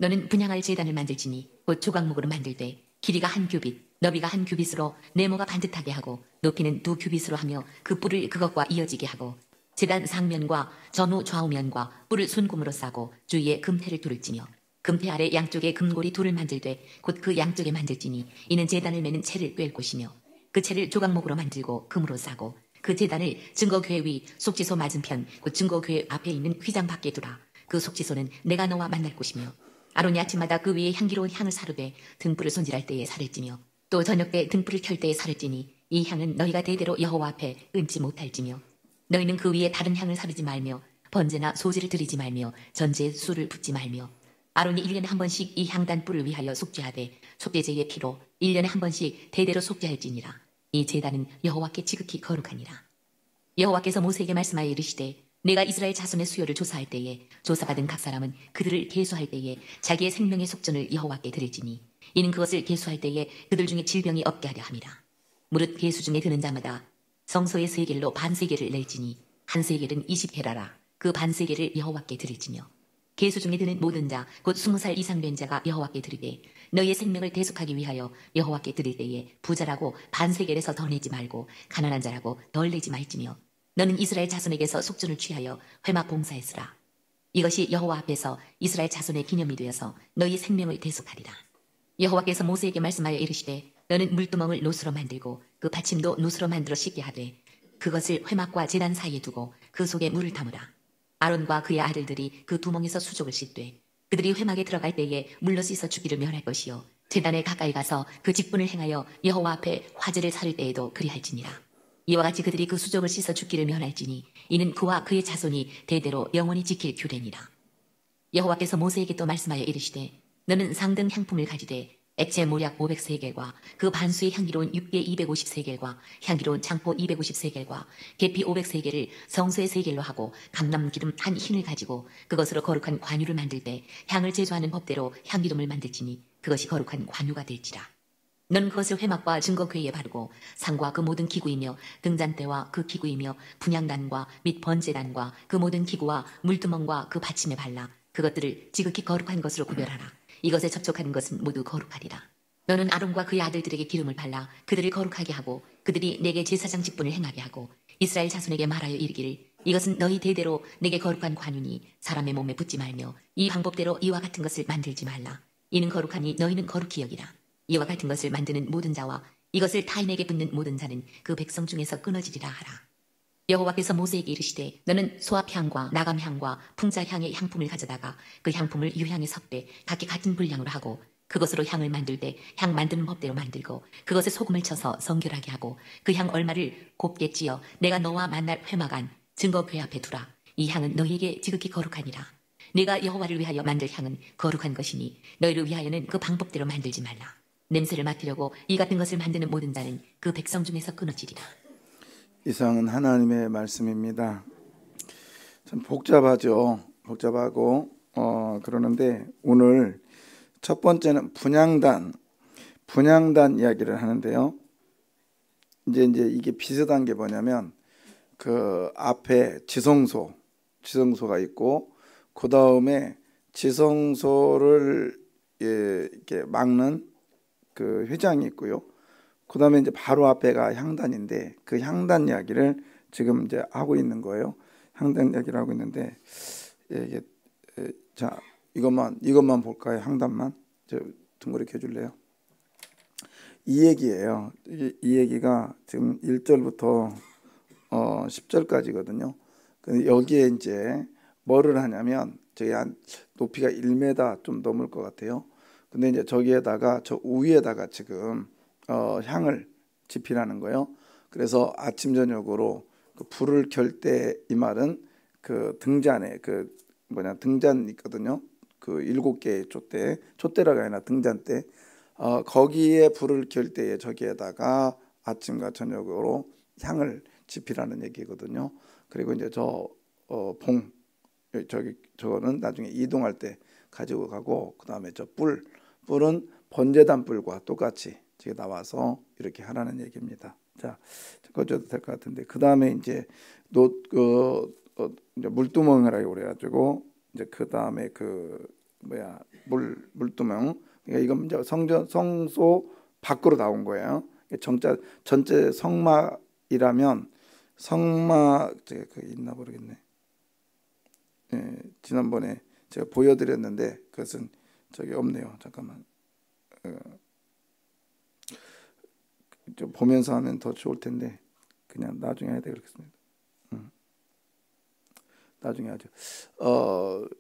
너는 분향할 제단을 만들지니 곧 조각목으로 만들되 길이가 한 규빗, 너비가 한 규빗으로 네모가 반듯하게 하고 높이는 2규빗으로 하며 그 뿔을 그것과 이어지게 하고 제단 상면과 전후 좌우면과 뿔을 순금으로 싸고 주위에 금태를 두를지며 금태 아래 양쪽에 금고리 둘을 만들되 곧 그 양쪽에 만들지니 이는 제단을 매는 채를 꿰을 곳이며 그 채를 조각목으로 만들고 금으로 싸고 그 제단을 증거궤 위 속지소 맞은편 곧 증거궤 앞에 있는 휘장 밖에 두라. 그 속지소는 내가 너와 만날 곳이며 아론이 아침마다 그 위에 향기로운 향을 사르되 등불을 손질할 때에 살을 찌며 또 저녁 때 등불을 켤 때에 살을 찌니 이 향은 너희가 대대로 여호와 앞에 끊지 못할지며 너희는 그 위에 다른 향을 사르지 말며 번제나 소제를 드리지 말며 전제에 술을 붓지 말며 아론이 1년에 한 번씩 이 향단 뿔을 위하여 속죄하되 속죄제의 피로 1년에 한 번씩 대대로 속죄할지니라. 이 제단은 여호와께 지극히 거룩하니라. 여호와께서 모세에게 말씀하여 이르시되 내가 이스라엘 자손의 수요를 조사할 때에 조사받은 각 사람은 그들을 계수할 때에 자기의 생명의 속전을 여호와께 드릴지니 이는 그것을 계수할 때에 그들 중에 질병이 없게 하려 함이라. 무릇 계수 중에 드는 자마다 성소의 세겔로 반세겔을 낼지니 한 세겔은 20헤라라. 그 반세겔을 여호와께 드릴지며 계수 중에 드는 모든 자 곧 20살 이상 된 자가 여호와께 드리되 너희의 생명을 대속하기 위하여 여호와께 드릴 때에 부자라고 반세겔에서 더 내지 말고 가난한 자라고 덜 내지 말지며 너는 이스라엘 자손에게서 속전을 취하여 회막 봉사했으라. 이것이 여호와 앞에서 이스라엘 자손의 기념이 되어서 너희의 생명을 대속하리라. 여호와께서 모세에게 말씀하여 이르시되 너는 물두멍을 노수로 만들고 그 받침도 노수로 만들어 씻게 하되 그것을 회막과 제단 사이에 두고 그 속에 물을 담으라. 아론과 그의 아들들이 그 두멍에서 수족을 씻되 그들이 회막에 들어갈 때에 물로 씻어 주기를 면할 것이요 제단에 가까이 가서 그 직분을 행하여 여호와 앞에 화제를 사를 때에도 그리할지니라. 이와 같이 그들이 그 수족을 씻어 죽기를 면할지니 이는 그와 그의 자손이 대대로 영원히 지킬 규례니라. 여호와께서 모세에게 또 말씀하여 이르시되 너는 상등 향품을 가지되 액체 모략 500세겔과 그 반수의 향기로운 육개 250세겔과 향기로운 창포 250세겔과 계피 500세겔을 성소의 세겔로 하고 강남기름 한 흰을 가지고 그것으로 거룩한 관유를 만들 때 향을 제조하는 법대로 향기름을 만들지니 그것이 거룩한 관유가 될지라. 너는 그것을 회막과 증거궤에 바르고 상과 그 모든 기구이며 등잔대와 그 기구이며 분향단과 및 번제단과 그 모든 기구와 물두멍과 그 받침에 발라 그것들을 지극히 거룩한 것으로 구별하라. 이것에 접촉하는 것은 모두 거룩하리라. 너는 아론과 그의 아들들에게 기름을 발라 그들을 거룩하게 하고 그들이 내게 제사장 직분을 행하게 하고 이스라엘 자손에게 말하여 이르기를 이것은 너희 대대로 내게 거룩한 관유니 사람의 몸에 붙지 말며 이 방법대로 이와 같은 것을 만들지 말라. 이는 거룩하니 너희는 거룩히 여기라. 이와 같은 것을 만드는 모든 자와 이것을 타인에게 붙는 모든 자는 그 백성 중에서 끊어지리라 하라. 여호와께서 모세에게 이르시되 너는 소합향과 나감향과 풍자향의 향품을 가져다가 그 향품을 유향에 섞되 각기 같은 분량으로 하고 그것으로 향을 만들 때 향 만드는 법대로 만들고 그것에 소금을 쳐서 성결하게 하고 그 향 얼마를 곱게 찌어 내가 너와 만날 회막 안 증거궤 앞에 두라. 이 향은 너희에게 지극히 거룩하니라. 네가 여호와를 위하여 만들 향은 거룩한 것이니 너희를 위하여는 그 방법대로 만들지 말라. 냄새를 맡으려고 이 같은 것을 만드는 모든 자는 그 백성 중에서 끊어지리라. 이상은 하나님의 말씀입니다. 참 복잡하죠. 복잡하고 그러는데 오늘 첫 번째는 분향단 이야기를 하는데요. 이제 이게 비슷한 게 뭐냐면 그 앞에 지성소가 있고 그 다음에 지성소를 이렇게 막는 그 회장이 있고요. 그 다음에 이제 바로 앞에가 향단인데 그 향단 이야기를 지금 이제 하고 있는 거예요. 향단 이야기를 하고 있는데 이게 자 이것만 볼까요? 향단만 저 둥그렇게 해줄래요? 이 얘기예요. 이 얘기가 지금 1절부터 10절까지거든요. 근데 여기에 이제 뭐를 하냐면 저기 한 높이가 1m 좀 넘을 것 같아요. 근데 이제 저기에다가 저 위에다가 지금 향을 지피라는 거예요. 그래서 아침 저녁으로 그 불을 켤 때 이 말은 그 등잔에 등잔 있거든요. 그 7개의 촛대라가 아니라 등잔대. 거기에 불을 켤 때에 저기에다가 아침과 저녁으로 향을 지피라는 얘기거든요. 그리고 이제 저거는 나중에 이동할 때 가지고 가고 그다음에 저 뿔은 번제단 뿔과 똑같이 지금 나와서 이렇게 하라는 얘기입니다. 자, 꺼져도 될 것 같은데 그 다음에 이제 이제 물두멍이라고 그래가지고 이제 그 다음에 그 물두멍. 그러니까 이건 이제 성소 밖으로 나온 거예요. 전체 성막이라면 성막 제가 그 있나 모르겠네. 예, 지난번에 제가 보여드렸는데 그것은 저기 없네요. 잠깐만. 좀 보면서 하면 더 좋을 텐데 그냥 나중에 해야 되겠습니다. 나중에 하죠.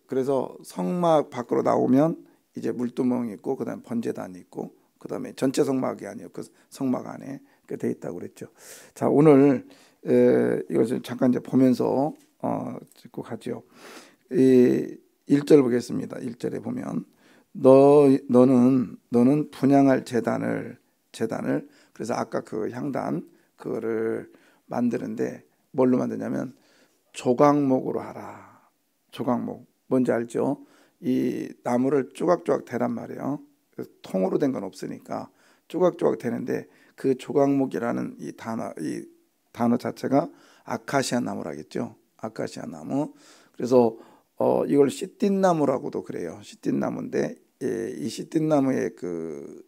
그래서 성막 밖으로 나오면 이제 물두멍이 있고 그다음 번제단이 있고 그다음에 전체 성막이 아니에요. 그 성막 안에 돼 있다고 그랬죠. 자, 오늘 이것을 잠깐 이제 보면서 듣고 가죠. 이 1절 보겠습니다. 1절에 보면 너는 분향할 제단을 그래서 아까 그 향단 그거를 만드는데 뭘로 만드냐면 조각목으로 하라. 조각목 뭔지 알죠? 이 나무를 조각조각 대란 말이에요. 통으로 된 건 없으니까 조각조각 되는데 그 조각목이라는 이 단어 자체가 아카시아 나무라겠죠. 아카시아 나무. 그래서 이걸 시띠나무라고도 그래요. 시띠나무인데 이 시띠나무의 그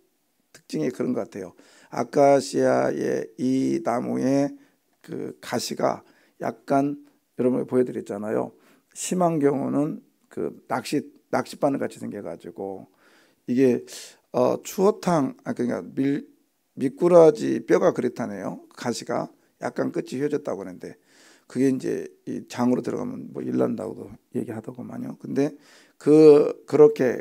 특징이 그런 것 같아요. 아카시아의 이 나무의 그 가시가 약간 여러분 보여드렸잖아요. 심한 경우는 그 낚싯바늘 같이 생겨가지고 이게 추어탕 그러니까 미꾸라지 뼈가 그렇다네요. 가시가 약간 끝이 휘어졌다고 하는데 그게 이제 이 장으로 들어가면 뭐 일난다고도 얘기하더구만요. 근데 그렇게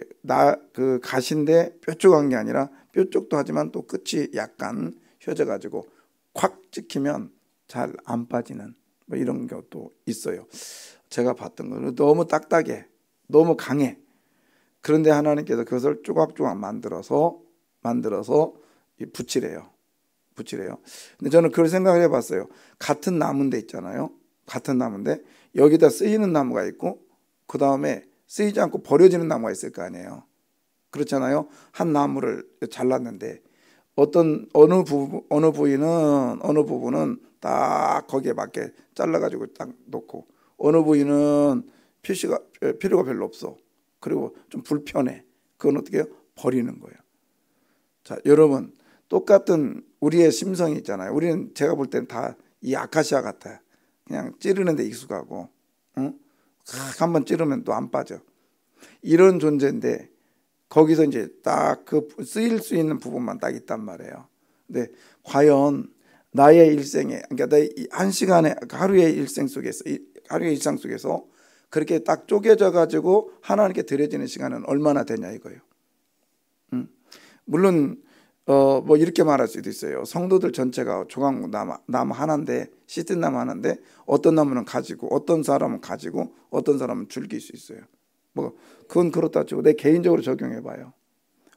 그 가시인데 뾰족한 게 아니라 뾰족도 하지만 또 끝이 약간 휘어져가지고 콱 찍히면 잘 안 빠지는 뭐 이런 것도 있어요. 제가 봤던 거는 너무 딱딱해, 너무 강해. 그런데 하나님께서 그것을 조각조각 만들어서 붙이래요. 근데 저는 그걸 생각을 해봤어요. 같은 나무인데 있잖아요. 같은 나무인데 여기다 쓰이는 나무가 있고 그 다음에 쓰이지 않고 버려지는 나무가 있을 거 아니에요. 그렇잖아요. 한 나무를 잘랐는데 어느 부분은 딱 거기에 맞게 잘라가지고 딱 놓고 어느 부위는 필요가 별로 없어. 그리고 좀 불편해. 그건 어떻게 해요? 버리는 거예요. 자, 여러분 똑같은 우리의 심성이 있잖아요. 우리는 제가 볼 때는 다 이 아카시아 같아요. 그냥 찌르는 데 익숙하고 응? 한번 찌르면 또 안 빠져. 이런 존재인데 거기서 이제 딱 그 쓰일 수 있는 부분만 딱 있단 말이에요. 근데 과연 나의 일생에 그러니까 한 시간에 하루의 일상 속에서 그렇게 딱 쪼개져 가지고 하나님께 드려지는 시간은 얼마나 되냐 이거예요. 물론 뭐 이렇게 말할 수도 있어요. 성도들 전체가 조각목 나무 하나인데 시든 나무 하나인데 어떤 나무는 가지고 어떤 사람은 가지고 어떤 사람은 즐길 수 있어요. 뭐 그건 그렇다 치고 내 개인적으로 적용해 봐요.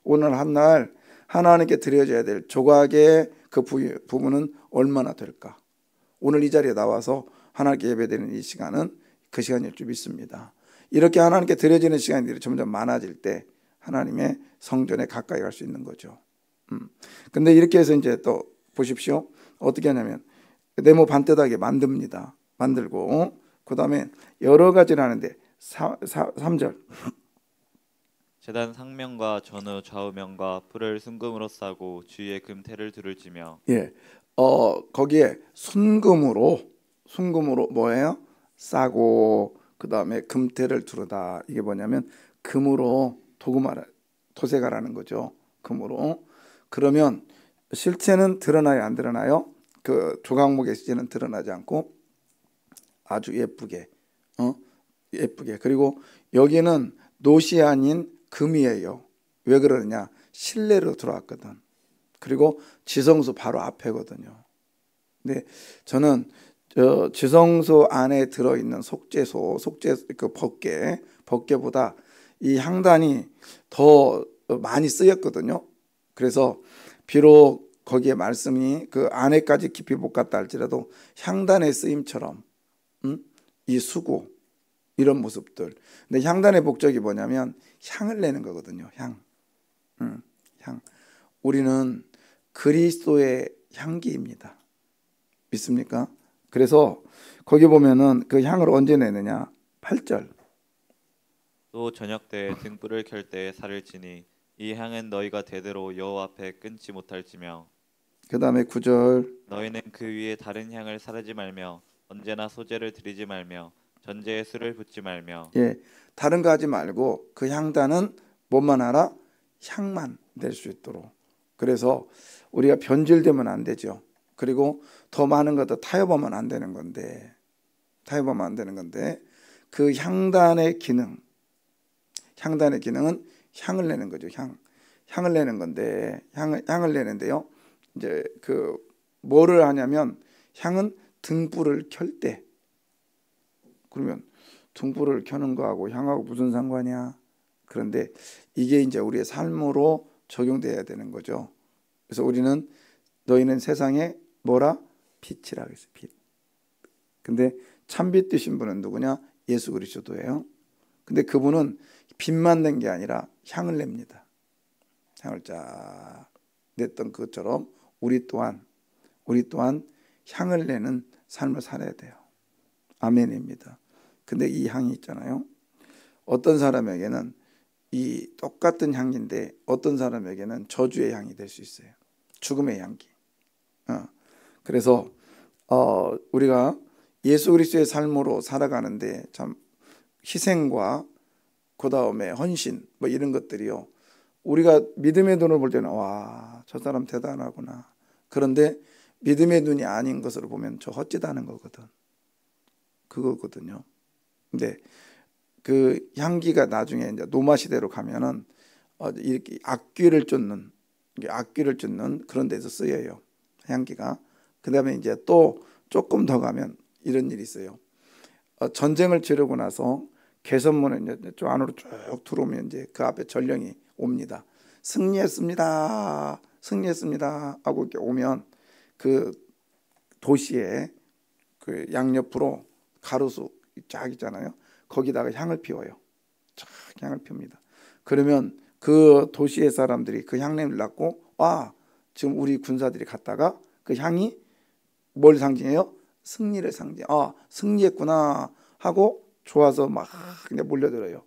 오늘 한 날 하나님께 드려져야 될 조각의 그 부분은 얼마나 될까? 오늘 이 자리에 나와서 하나님께 예배드리는 이 시간은 그 시간일 줄 믿습니다. 이렇게 하나님께 드려지는 시간들이 점점 많아질 때 하나님의 성전에 가까이 갈 수 있는 거죠. 근데 이렇게 해서 이제 또 보십시오. 어떻게 하냐면 네모 반듯하게 만들고 그 다음에 여러 가지를 하는데 3절 제단 상면과 전후 좌우면과 불을 순금으로 싸고 주위에 금테를 두를지며 거기에 순금으로 뭐예요? 싸고 그 다음에 금테를 두르다. 이게 뭐냐면 금으로 도색하라는 거죠. 금으로. 그러면 실체는 드러나요, 안 드러나요? 그 조각목의 실체는 드러나지 않고 아주 예쁘게 그리고 여기는 놋이 아닌 금이에요. 왜 그러느냐? 실내로 들어왔거든. 그리고 지성소 바로 앞에거든요. 근데 저는 지성소 안에 들어있는 속죄 그 법궤보다 이 향단이 더 많이 쓰였거든요. 그래서 비록 거기에 말씀이 그 안에까지 깊이 못 갔다 할지라도 향단의 쓰임처럼 이 수고 이런 모습들. 근데 향단의 목적이 뭐냐면 향을 내는 거거든요. 향. 우리는 그리스도의 향기입니다. 믿습니까? 그래서 거기 보면은 그 향을 언제 내느냐? 8절. 또 저녁 때에 등불을 켤 때에 살을 치니 이 향은 너희가 대대로 여호와 앞에 끊지 못할지며 그 다음에 9절. 너희는 그 위에 다른 향을 사르지 말며 언제나 소제를 드리지 말며 전제에 술을 붓지 말며 예, 다른 거 하지 말고 그 향단은 뭐만 하라? 향만 낼 수 있도록. 그래서 우리가 변질되면 안 되죠. 그리고 더 많은 것도 타협하면 안 되는 건데, 그 향단의 기능은 향을 내는 거죠. 향을 내는 건데, 향을 내는데요. 이제 그 뭐를 하냐면 향은 등불을 켤 때. 그러면 등불을 켜는 거하고 향하고 무슨 상관이야? 그런데 이게 이제 우리의 삶으로 적용돼야 되는 거죠. 그래서 우리는 너희는 세상에 뭐라? 빛이라 그랬어요. 빛. 근데 참빛 되신 분은 누구냐? 예수 그리스도예요. 근데 그분은 빛만 낸 게 아니라 향을 냅니다. 향을 쫙 냈던 것처럼 우리 또한 향을 내는 삶을 살아야 돼요. 아멘입니다. 근데 이 향이 있잖아요. 어떤 사람에게는 이 똑같은 향인데 어떤 사람에게는 저주의 향이 될 수 있어요. 죽음의 향기. 그래서 우리가 예수 그리스도의 삶으로 살아가는데 참 희생과 그 다음에 헌신 뭐 이런 것들이요. 우리가 믿음의 눈을 볼 때는 와, 저 사람 대단하구나. 그런데 믿음의 눈이 아닌 것으로 보면 저 헛짓하는 거거든. 그거거든요. 근데 그 향기가 나중에 이제 노마 시대로 가면은 이렇게 악귀를 쫓는 그런 데서 쓰여요. 향기가. 그다음에 이제 또 조금 더 가면 이런 일이 있어요. 전쟁을 치르고 나서 개선문에 이제 좀 안으로 쭉 들어오면 이제 그 앞에 전령이 옵니다. 승리했습니다 하고 이렇게 오면 그 도시에 그 양옆으로 가로수 쫙 있잖아요. 거기다가 향을 피워요. 쫙 향을 핍니다. 그러면 그 도시의 사람들이 그 향냄을 맡고 지금 우리 군사들이 갔다가 그 향이 뭘 상징해요? 승리를 상징. 승리했구나 하고 좋아서 막 그냥 몰려들어요.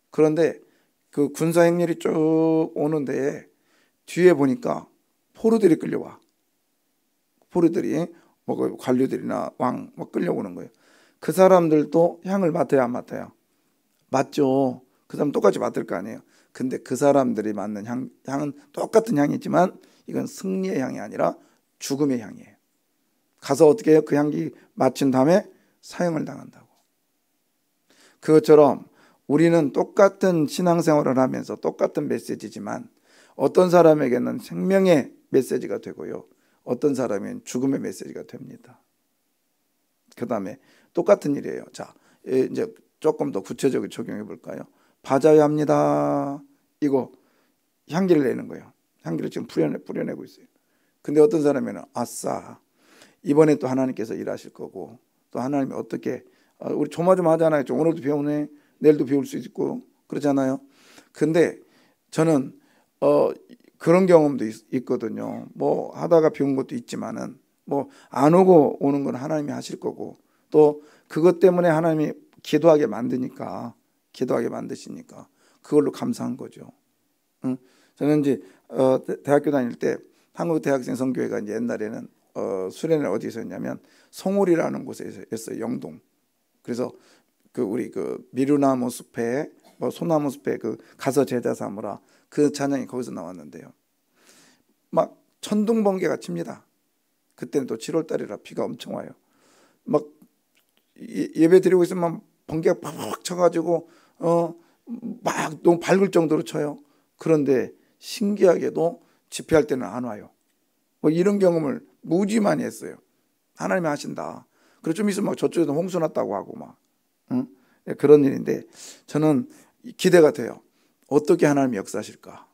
그런데 그 군사 행렬이 쭉 오는데 뒤에 보니까 포로들이 끌려와. 포로들이 뭐 관료들이나 왕 뭐 끌려오는 거예요. 그 사람들도 향을 맡아야 안 맡아요? 맡죠. 그 사람 똑같이 맡을 거 아니에요. 근데 그 사람들이 맡는 향은 똑같은 향이지만 이건 승리의 향이 아니라 죽음의 향이에요. 가서 어떻게 해요? 그 향기 맡은 다음에 사형을 당한다고. 그것처럼 우리는 똑같은 신앙생활을 하면서 똑같은 메시지지만 어떤 사람에게는 생명의 메시지가 되고요. 어떤 사람은 죽음의 메시지가 됩니다. 그 다음에 똑같은 일이에요. 자, 이제 조금 더 구체적으로 적용해 볼까요? 받아야 합니다. 이거 향기를 내는 거예요. 향기를 지금 뿌려내고 있어요. 근데 어떤 사람에는 아싸, 이번에 또 하나님께서 일하실 거고 또 하나님이 어떻게 우리 조마조마하잖아요. 오늘도 비 오네, 내일도 비 올 수 있고 그러잖아요. 근데 저는 그런 경험도 있거든요. 뭐 하다가 비 온 것도 있지만은 뭐 안 오고 오는 건 하나님이 하실 거고 또 그것 때문에 하나님이 기도하게 만드시니까 그걸로 감사한 거죠. 저는 이제 대학교 다닐 때 한국 대학생 선교회가 이제 옛날에는 수련을 어디서 했냐면 송월이라는 곳에서 했어요. 영동. 그래서 그 우리 그 미루나무 숲에 뭐 소나무 숲에 그 가서 제자 삼으라 그 찬양이 거기서 나왔는데요. 막 천둥 번개가 칩니다. 그때는 또 7월 달이라 비가 엄청 와요. 막 예배 드리고 있으면 번개가 팍 쳐가지고 막 너무 밝을 정도로 쳐요. 그런데 신기하게도 집회할 때는 안 와요. 뭐 이런 경험을 무지 많이 했어요. 하나님이 하신다. 그리고 좀 있으면 막 저쪽에도 홍수 났다고 하고 막 그런 일인데 저는 기대가 돼요. 어떻게 하나님이 역사하실까?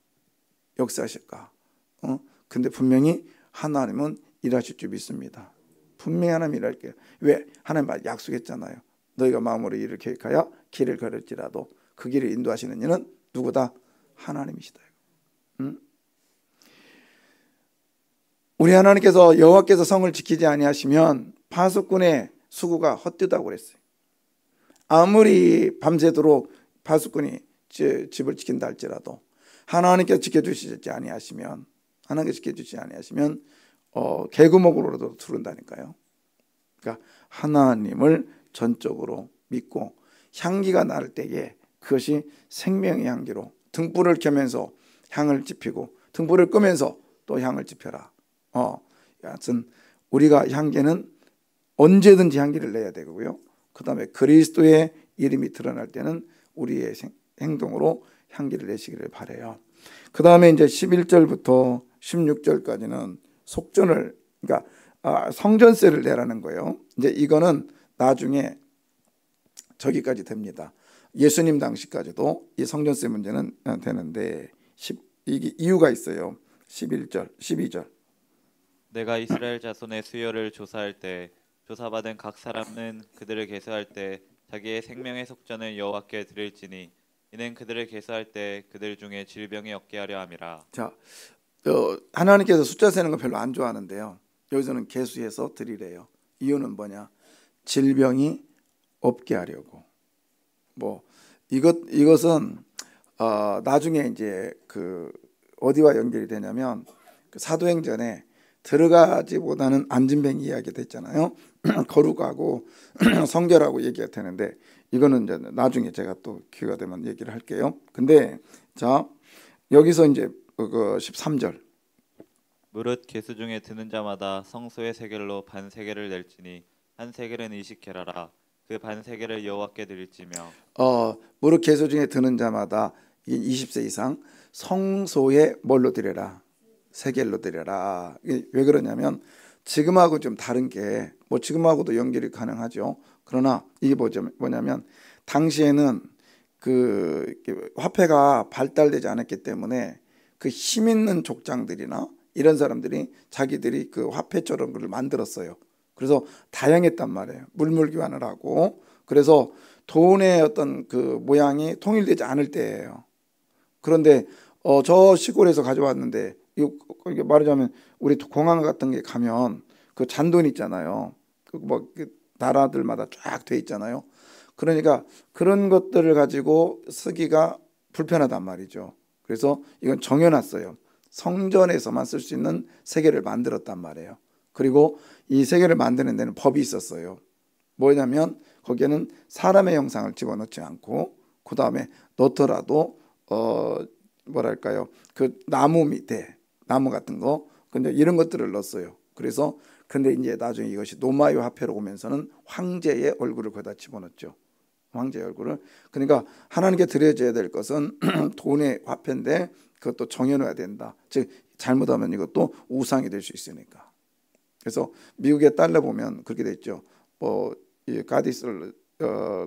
근데 분명히 하나님은 일하실 줄 믿습니다. 분명히 하나님 일할게요. 왜? 하나님 약속했잖아요. 너희가 마음으로 일을 계획하여 길을 걸을지라도 그 길을 인도하시는 이는 누구다? 하나님이시다. 우리 하나님께서 여호와께서 성을 지키지 아니하시면 파수꾼의 수고가 헛되다고 그랬어요. 아무리 밤새도록 파수꾼이 집을 지킨다 할지라도 하나님께서 지켜주시지 아니하시면 개구멍으로라도 두른다니까요. 그러니까 하나님을 전적으로 믿고 향기가 날 때에 그것이 생명의 향기로 등불을 켜면서 향을 지피고 등불을 끄면서 또 향을 지펴라. 여하튼 우리가 향기는 언제든지 향기를 내야 되고요. 그 다음에 그리스도의 이름이 드러날 때는 우리의 행동으로 향기를 내시기를 바라요. 그 다음에 이제 11절부터 16절까지는 속전을, 그러니까 성전세를 내라는 거예요. 이제 이거는 나중에 저기까지 됩니다. 예수님 당시까지도 이 성전세 문제는 되는데 이게 이유가 있어요. 11절, 12절. 내가 이스라엘 자손의 수요를 조사할 때 조사받은 각 사람은 그들을 계수할 때 자기의 생명의 속전을 여호와께 드릴지니 이는 그들을 계수할 때 그들 중에 질병이 없게 하려 함이라. 자, 하나님께서 숫자 세는 거 별로 안 좋아하는데요. 여기서는 계수해서 드리래요. 이유는 뭐냐? 질병이 없게 하려고. 이것은 나중에 이제 어디와 연결이 되냐면 사도행전에 들어가지보다는 안진뱅 이야기도 했잖아요. 거룩하고 성결하고 얘기가 되는데 이거는 이제 나중에 제가 또 기회가 되면 얘기를 할게요. 근데 자, 여기서 이제 13절. 무릇 계수 중에 드는 자마다 성소의 세겔로 반 세겔을 낼지니 한 세겔은 20게라라. 그 반 세겔을 여호와께 드릴지며. 무릇 계수 중에 드는 자마다 20세 이상 성소에 뭘로 드려라? 세겔로 드려라. 왜 그러냐면 지금하고 좀 다른 게 지금하고도 연결이 가능하죠. 그러나 이게 뭐냐면 당시에는 화폐가 발달되지 않았기 때문에 힘 있는 족장들이나 이런 사람들이 자기들이 화폐처럼 그걸 만들었어요. 그래서 다양했단 말이에요. 물물교환을 하고. 그래서 돈의 어떤 모양이 통일되지 않을 때예요. 그런데 저 시골에서 가져왔는데 이게 말하자면 우리 공항 같은 게 가면 잔돈 있잖아요. 나라들마다 쫙 돼 있잖아요. 그러니까 그런 것들을 가지고 쓰기가 불편하단 말이죠. 그래서 이건 정해놨어요. 성전에서만 쓸 수 있는 세계를 만들었단 말이에요. 그리고 이 세계를 만드는 데는 법이 있었어요. 뭐냐면 거기에는 사람의 형상을 집어넣지 않고 그 다음에 넣더라도 뭐랄까요, 나무 밑에 나무 같은 거 근데 이런 것들을 넣었어요. 그래서 근데 이제 나중에 이것이 노마요 화폐로 오면서는 황제의 얼굴을 거기다 집어넣었죠. 황제의 얼굴을. 그러니까 하나님께 드려져야 될 것은 돈의 화폐인데 그것도 정해놔야 된다. 즉 잘못하면 이것도 우상이 될 수 있으니까. 그래서 미국의 달러 보면 그렇게 돼 있죠. 이 가디스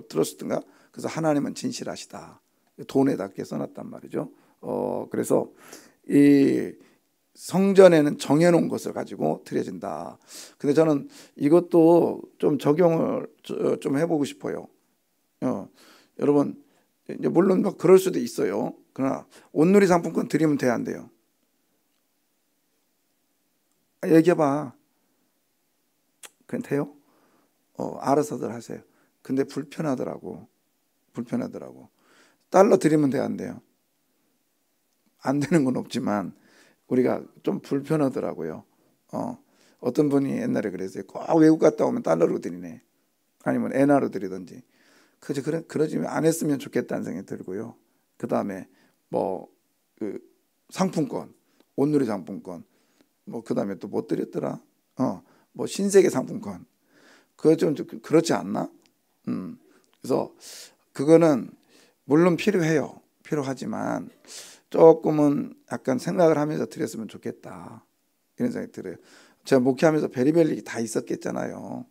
트러스트인가. 그래서 하나님은 진실하시다. 돈에다 그렇게 써놨단 말이죠. 그래서 이 성전에는 정해놓은 것을 가지고 드려진다. 근데 저는 이것도 좀 적용을 좀 해보고 싶어요. 여러분 이제 물론 그럴 수도 있어요. 그러나 온누리 상품권 드리면 돼야 안 돼요? 얘기해봐. 그냥 돼요? 알아서들 하세요. 근데 불편하더라고. 달러 드리면 돼야 안 돼요? 안 되는 건 없지만 우리가 좀 불편하더라고요. 어떤 분이 옛날에 그랬어요. 꼭 외국 갔다 오면 달러로 드리네. 아니면 엔화로 드리든지. 그러지 안 했으면 좋겠다는 생각이 들고요. 그 다음에 상품권, 온누리 상품권, 그 다음에 또 뭐 드렸더라? 신세계 상품권. 그거 좀 그렇지 않나? 그래서 그거는 물론 필요하지만 조금은 약간 생각을 하면서 드렸으면 좋겠다 이런 생각이 들어요. 제가 목회하면서 별의별 일이 다 있었겠잖아요.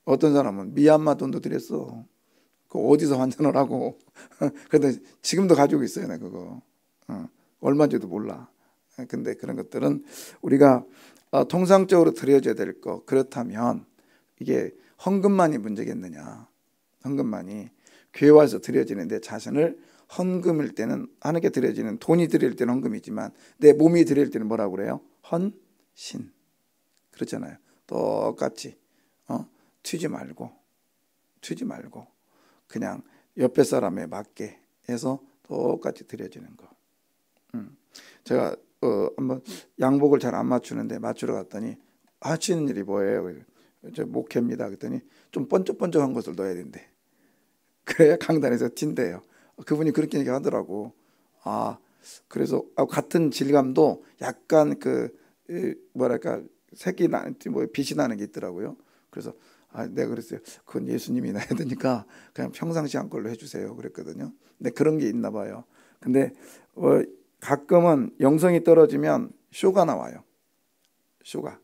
어떤 사람은 미얀마 돈도 드렸어. 그거 어디서 환전을 하고 근데 지금도 가지고 있어요. 나 그거 얼마인지도 몰라. 근데 그런 것들은 우리가 통상적으로 드려져야 될 거. 그렇다면 이게 헌금만이 문제겠느냐. 헌금만이 교회 와서 드려지는데 자신을 헌금일 때는 하나님께 드려지는 돈이 드릴 때는 헌금이지만 내 몸이 드릴 때는 뭐라고 그래요? 헌신. 그렇잖아요. 똑같이 튀지 말고 그냥 옆에 사람에 맞게 해서 똑같이 드려지는 거. 제가 한번 양복을 잘 안 맞추는데 맞추러 갔더니 하시는 일이 뭐예요? 저 목회입니다. 그랬더니 좀 번쩍번쩍한 것을 넣어야 된대. 그래야 강단에서 튄대요. 그분이 그렇게 얘기하더라고. 그래서 같은 질감도 약간 뭐랄까 색이 빛이 나는 게 있더라고요. 그래서 내가 그랬어요. 그건 예수님이나 해야 되니까 그냥 평상시 한 걸로 해주세요. 그랬거든요. 근데 그런 게 있나 봐요. 근데 가끔은 영성이 떨어지면 쇼가 나와요. 쇼가.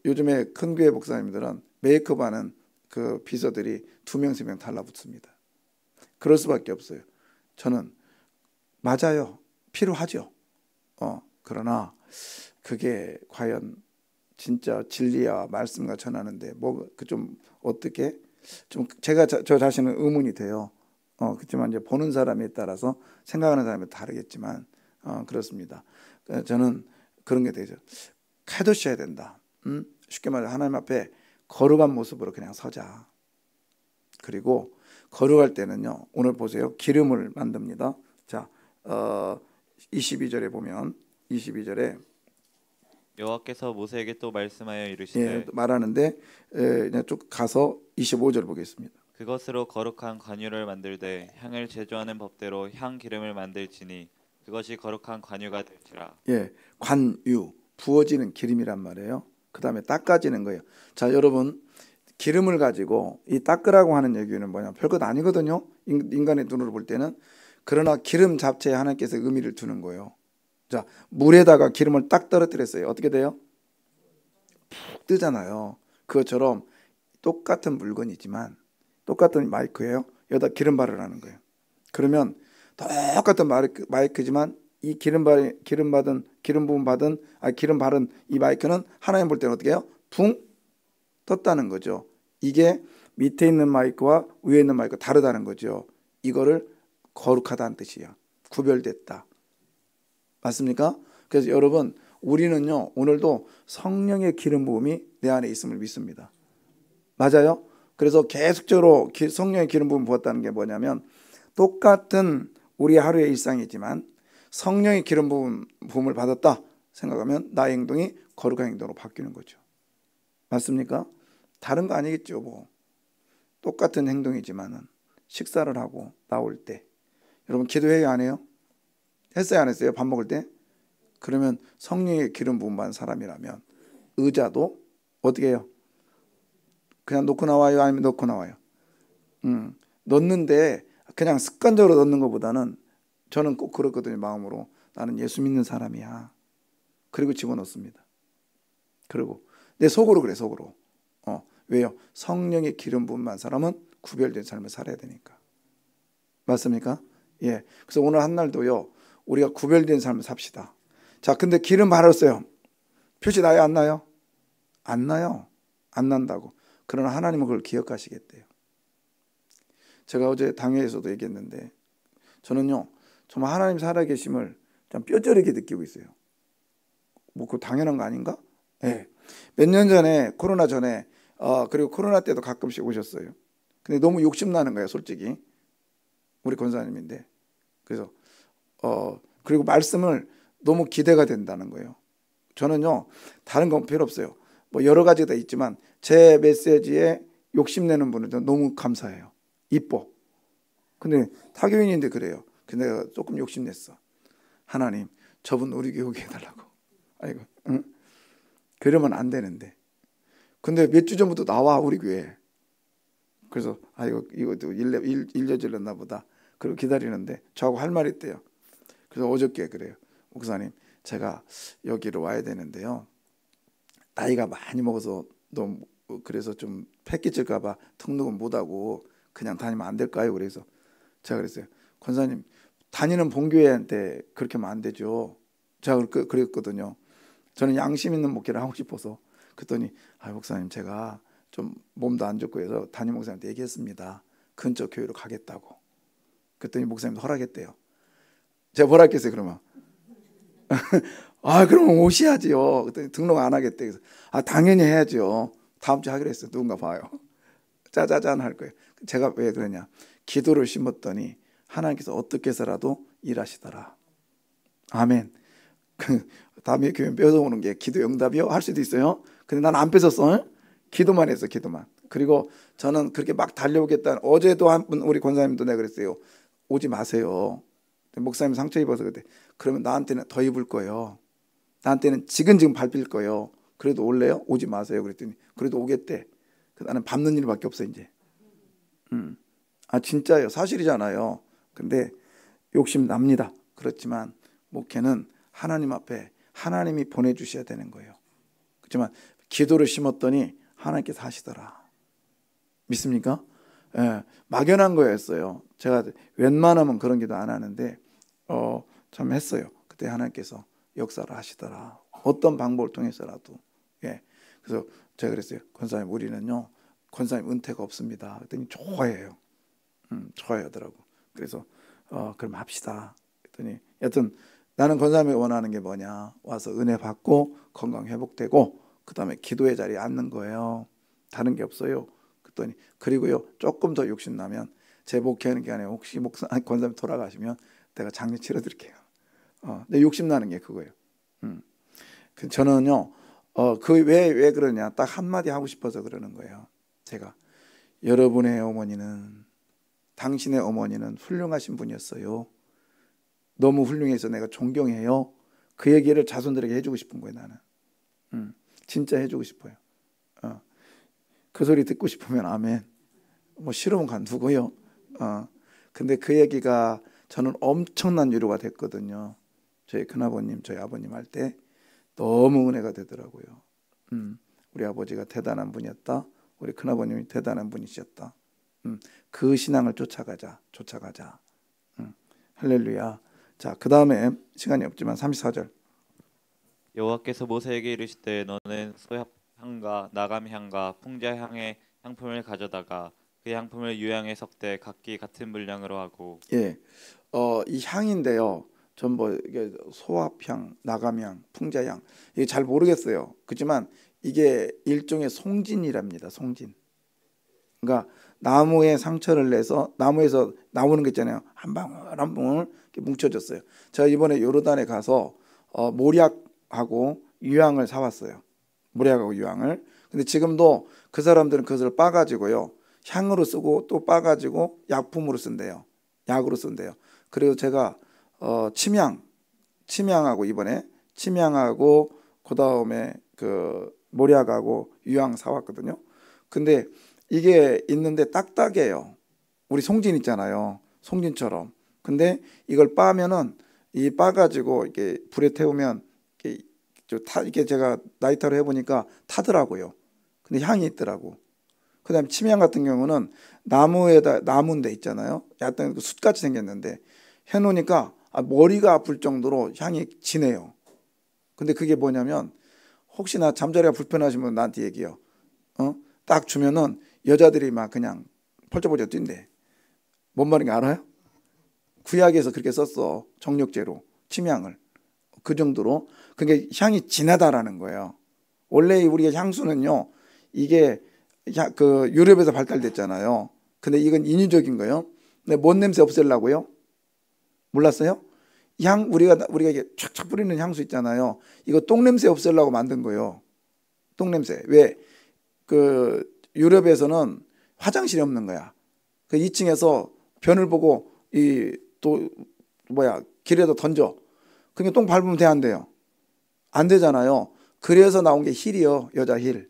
요즘에 큰 교회 목사님들은 메이크업하는 그 비서들이 2명, 3명 달라붙습니다. 그럴 수밖에 없어요. 저는 맞아요. 필요하죠. 그러나 그게 과연 진짜 진리와 말씀과 전하는데 좀 어떻게 좀 제가 저 자신은 의문이 돼요. 그렇지만 이제 보는 사람에 따라서 생각하는 사람이 다르겠지만 그렇습니다. 저는 그런 게 되죠. 해두셔야 된다. 쉽게 말해 하나님 앞에 거룩한 모습으로 그냥 서자. 그리고 거룩할 때는요. 오늘 보세요. 기름을 만듭니다. 자, 22절에 보면 22절에 여호와께서 모세에게 또 말씀하여 이르시되 말하는데 그냥 쭉 가서 25절 보겠습니다. 그것으로 거룩한 관유를 만들되 향을 제조하는 법대로 향 기름을 만들지니 그것이 거룩한 관유가 될지라. 관유 부어지는 기름이란 말이에요. 그 다음에 닦아지는 거예요. 자, 여러분 기름을 가지고 이 닦으라고 하는 얘기는 뭐냐? 별것 아니거든요. 인간의 눈으로 볼 때는. 그러나 기름 자체에 하나님께서 의미를 두는 거예요. 자, 물에다가 기름을 딱 떨어뜨렸어요. 어떻게 돼요? 푹 뜨잖아요. 그것처럼 똑같은 물건이지만 똑같은 마이크예요. 여기다 기름 바르라는 거예요. 그러면 똑같은 마이크지만 이 기름 바른 이 마이크는 하나님 볼 때는 어떻게 해요? 붕 떴다는 거죠. 이게 밑에 있는 마이크와 위에 있는 마이크 다르다는 거죠. 이거를 거룩하다는 뜻이에요. 구별됐다. 맞습니까? 그래서 여러분 우리는요 오늘도 성령의 기름 부음이 내 안에 있음을 믿습니다. 맞아요? 그래서 계속적으로 성령의 기름 부음 부었다는 게 뭐냐면 똑같은 우리 하루의 일상이지만 성령의 기름 부음을 받았다 생각하면 나의 행동이 거룩한 행동으로 바뀌는 거죠. 맞습니까? 다른 거 아니겠죠. 뭐 똑같은 행동이지만은 식사를 하고 나올 때 여러분 기도해요 안 해요? 했어요 안 했어요? 밥 먹을 때? 그러면 성령의 기름 부음 받은 사람이라면 의자도 어떻게 해요? 그냥 놓고 나와요? 아니면 넣고 나와요? 넣는데 그냥 습관적으로 넣는 것보다는 저는 꼭 그렇거든요. 마음으로 나는 예수 믿는 사람이야. 그리고 집어넣습니다. 그리고 내 속으로 그래 속으로. 왜요? 성령의 기름 부음만 사람은 구별된 삶을 살아야 되니까. 맞습니까? 그래서 오늘 한 날도요. 우리가 구별된 삶을 삽시다. 자, 근데 기름 바랐어요. 표시 나요? 안 나요? 안 나요. 안 난다고. 그러나 하나님은 그걸 기억하시겠대요. 제가 어제 당회에서도 얘기했는데 저는요. 정말 하나님 살아계심을 좀 뼈저리게 느끼고 있어요. 뭐 그거 당연한 거 아닌가? 몇 년 전에 코로나 전에 그리고 코로나 때도 가끔씩 오셨어요. 근데 너무 욕심나는 거예요. 솔직히. 우리 권사님인데. 그래서 그리고 말씀을 너무 기대가 된다는 거예요. 저는요. 다른 건 필요 없어요. 뭐 여러 가지가 있지만 제 메시지에 욕심내는 분은 너무 감사해요. 이뻐. 근데 타교인인데 그래요. 근데 내가 조금 욕심냈어. 하나님 저분 우리 교회 해달라고. 아이고 응? 그러면 안 되는데. 근데 몇 주 전부터 나와 우리 교회. 그래서 이것도 일려질렀나 보다. 그리고 기다리는데 저하고 할 말이 있대요. 그래서 어저께 그래요. 목사님 제가 여기로 와야 되는데요. 나이가 많이 먹어서 너무 그래서 좀 패끼칠까 봐 등록은 못하고 그냥 다니면 안 될까요? 그래서 제가 그랬어요. 권사님 다니는 본교회한테 그렇게 하면 안 되죠. 제가 그랬거든요. 저는 양심 있는 목회를 하고 싶어서. 그랬더니 목사님 제가 좀 몸도 안 좋고 해서 담임 목사님한테 얘기했습니다. 근처 교회로 가겠다고. 그랬더니 목사님도 허락했대요. 제가 뭐라 했겠어요 그러면. 그러면 오셔야지요. 그랬더니 등록 안 하겠대. 그래서 당연히 해야죠. 다음 주에 하기로 했어요. 누군가 봐요. 짜자잔 할 거예요. 제가 왜 그러냐, 기도를 심었더니 하나님께서 어떻게 해서라도 일하시더라. 아멘. 다음에 교회 뺏어오는 게 기도 응답이요? 할 수도 있어요. 근데 난 안 뺏었어. 기도만 했어, 기도만. 그리고 저는 그렇게 막 달려오겠다는, 어제도 한 분, 우리 권사님도 내가 그랬어요. 오지 마세요. 목사님 상처 입어서 그때. 그러면 나한테는 더 입을 거예요. 나한테는 지금 밟힐 거예요. 그래도 올래요? 오지 마세요. 그랬더니 그래도 오겠대. 나는 밟는 일밖에 없어 이제. 아 진짜예요. 사실이잖아요. 근데 욕심 납니다. 그렇지만 목회는 하나님 앞에 하나님이 보내주셔야 되는 거예요. 그렇지만 기도를 심었더니 하나님께서 하시더라. 믿습니까? 예, 막연한 거였어요. 제가 웬만하면 그런 기도 안 하는데 참 했어요. 그때 하나님께서 역사를 하시더라. 어떤 방법을 통해서라도. 예, 그래서 제가 그랬어요. 권사님 우리는요 권사님 은퇴가 없습니다. 그랬더니 좋아해요. 좋아하더라고. 그래서 그럼 합시다. 그랬더니 여튼 나는 권사님이 원하는 게 뭐냐, 와서 은혜 받고 건강 회복되고 그 다음에 기도의 자리에 앉는 거예요. 다른 게 없어요. 그랬더니 그리고요 조금 더 욕심 나면 제 목회하는 게 아니에요. 혹시 권사님 돌아가시면 내가 장례 치러드릴게요. 근데 욕심 나는 게 그거예요. 저는요 그 왜 그러냐, 딱 한마디 하고 싶어서 그러는 거예요. 제가 여러분의 어머니는, 당신의 어머니는 훌륭하신 분이었어요. 너무 훌륭해서 내가 존경해요. 그 얘기를 자손들에게 해주고 싶은 거예요. 나는 진짜 해주고 싶어요. 그 소리 듣고 싶으면 아멘. 뭐 싫으면 간두고요. 근데 그 얘기가 저는 엄청난 위로가 됐거든요. 저희 큰아버님, 저희 아버님 할 때 너무 은혜가 되더라고요. 우리 아버지가 대단한 분이었다. 우리 큰아버님이 대단한 분이셨다. 그 신앙을 쫓아가자. 할렐루야. 자, 그 다음에 시간이 없지만 34절. 여호와께서 모세에게 이르시되 너는 소합향과 나감향과 풍자향의 향품을 가져다가 그 향품을 유향에 섞되 각기 같은 분량으로 하고. 예, 이 향인데요. 전 뭐 이게 소합향, 나감향, 풍자향 이게 잘 모르겠어요. 그렇지만 이게 일종의 송진이랍니다. 송진. 그러니까 나무에 상처를 내서 나무에서 나오는 거 있잖아요. 한 방울 한 방울 이렇게 뭉쳐졌어요. 제가 이번에 요르단에 가서 모략하고 유향을 사왔어요. 모략하고 유향을. 근데 지금도 그 사람들은 그것을 빻아가지고요 향으로 쓰고 또 빻아가지고 약품으로 쓴대요. 약으로 쓴대요. 그래서 제가 침향하고 이번에 침향하고 그 다음에 그 모략하고 유향 사왔거든요. 근데 이게 있는데 딱딱해요. 우리 송진 있잖아요. 송진처럼. 근데 이걸 빻으면은 이 빻아가지고 이렇게 불에 태우면 이렇게 제가 라이터로 해보니까 타더라고요. 근데 향이 있더라고. 그다음에 침향 같은 경우는 나무인데 있잖아요. 약간 숯같이 생겼는데 해놓으니까 머리가 아플 정도로 향이 진해요. 근데 그게 뭐냐면 혹시나 잠자리가 불편하시면 나한테 얘기해요. 딱 주면은 여자들이 막 그냥 펄쩍펄쩍 뛴대. 뭔 말인지 알아요? 구약에서 그렇게 썼어. 정력제로 침향을. 그 정도로. 그게 향이 진하다라는 거예요. 원래 우리가 향수는요, 이게 그 유럽에서 발달됐잖아요. 근데 이건 인위적인 거예요. 근데 뭔 냄새 없애려고요? 몰랐어요? 우리가 이게 촥촥 뿌리는 향수 있잖아요. 이거 똥 냄새 없애려고 만든 거예요. 똥 냄새. 왜? 그 유럽에서는 화장실이 없는 거야. 그 2층에서 변을 보고 길에다 던져. 그게 똥 밟으면 돼, 안 돼요? 안 되잖아요. 그래서 나온 게 힐이요. 여자 힐.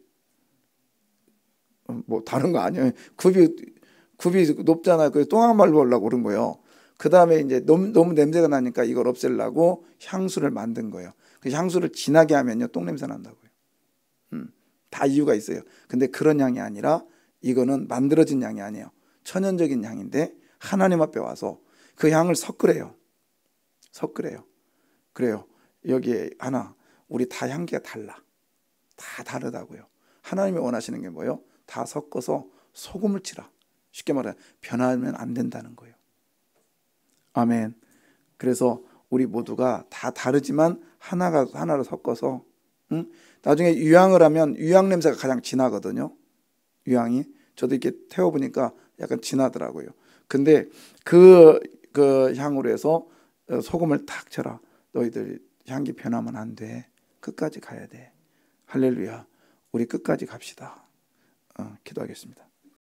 뭐 다른 거 아니에요. 굽이 높잖아요. 그래서 똥 안 밟으려고 그런 거예요. 그 다음에 이제 너무 냄새가 나니까 이걸 없애려고 향수를 만든 거예요. 그 향수를 진하게 하면요 똥 냄새 난다고요. 다 이유가 있어요. 근데 그런 향이 아니라 이거는 만들어진 향이 아니에요. 천연적인 향인데 하나님 앞에 와서 그 향을 섞으래요. 그래요. 여기에 하나, 우리 다 향기가 달라. 다 다르다고요. 하나님이 원하시는 게 뭐예요? 다 섞어서 소금을 치라. 쉽게 말해 변하면 안 된다는 거예요. 아멘. 그래서 우리 모두가 다 다르지만 하나로 섞어서 나중에 유향을 하면 유향 냄새가 가장 진하거든요. 유향이. 저도 이렇게 태워보니까 약간 진하더라고요. 근데 그 향으로 해서 소금을 탁 쳐라. 너희들 향기 변하면 안 돼. 끝까지 가야 돼. 할렐루야. 우리 끝까지 갑시다. 기도하겠습니다.